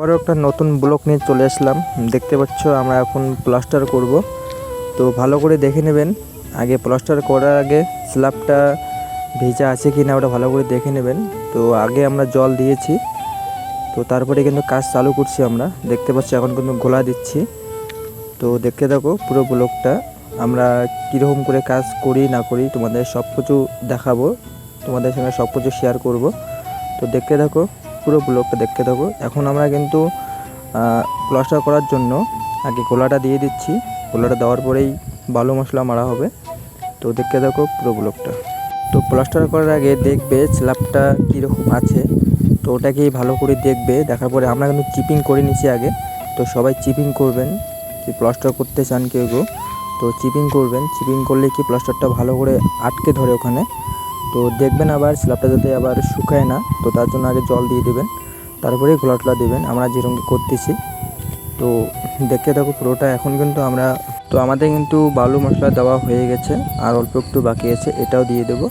আবারও একটা নতুন ব্লক নিয়ে চলে আসলাম। দেখতে পাচ্ছ আমরা এখন প্লাস্টার করব। তো ভালো করে দেখে নেবেন, আগে প্লাস্টার করার আগে স্ল্যাবটা ভেজা আছে কি না ওটা ভালো করে দেখে নেবেন। তো আগে আমরা জল দিয়েছি, তো তারপরে কিন্তু কাজ চালু করছি আমরা। দেখতে পাচ্ছি এখন কিন্তু গোলা দিচ্ছি। তো দেখতে থাকো পুরো ব্লকটা, আমরা কীরকম করে কাজ করি না করি তোমাদের সব কিছু দেখাবো, তোমাদের সঙ্গে সব কিছু শেয়ার করব। তো দেখতে থাকো পুরো ব্লকটা, দেখতে থাকো। এখন আমরা কিন্তু প্লাস্টার করার জন্য আগে গোলাটা দিয়ে দিচ্ছি। গোলাটা দেওয়ার পরেই বালু মশলা মারা হবে। তো দেখতে থাকো পুরো ব্লকটা। তো প্লাস্টার করার আগে দেখবে স্ল্যাবটা কীরকম আছে, তো ওটাকেই ভালো করে দেখবে। দেখার পরে আমরা কিন্তু চিপিং করে নিচ্ছি আগে। তো সবাই চিপিং করবেন, যে প্লাস্টার করতে চান কেউ তো চিপিং করবেন। চিপিং করলে কি প্লাস্টারটা ভালো করে আটকে ধরে ওখানে। তো দেখবেন আবার স্ল্যাবটা যাতে আবার শুকায় না, তো তার জন্য আগে জল দিয়ে দেবেন, তারপরে গোলাটলা দেবেন আমরা যেরকম করতেছি। তো দেখতে থাকো পুরোটা। এখন কিন্তু আমাদের কিন্তু বালু মশলা দেওয়া হয়ে গেছে, আর অল্প একটু বাকি আছে, এটাও দিয়ে দেবো।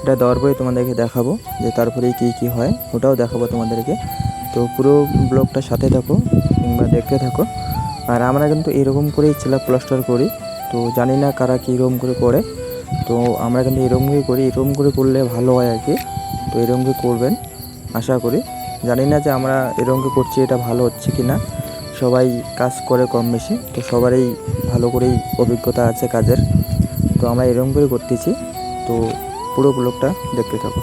এটা দেওয়ার পরে তোমাদেরকে দেখাবো যে তারপরে কি হয়, ওটাও দেখাবো তোমাদেরকে। তো পুরো ব্লকটার সাথে থাকো কিংবা দেখতে থাকো। আর আমরা কিন্তু এরকম করেই স্ল্যাব প্লাস্টার করি। তো জানি না কারা কীরকম করে, তো আমরা কিন্তু এরকমই করি। এরকম করে করলে ভালো হয় আর কি। তো এরকম করে করবেন আশা করি। জানি না যে আমরা এরকম করে করছি এটা ভালো হচ্ছে কি না। সবাই কাজ করে কম বেশি, তো সবারই ভালো করেই অভিজ্ঞতা আছে কাজের। তো আমরা এরকম করে করতেছি। তো পুরো ব্লগটা দেখতে থাকো।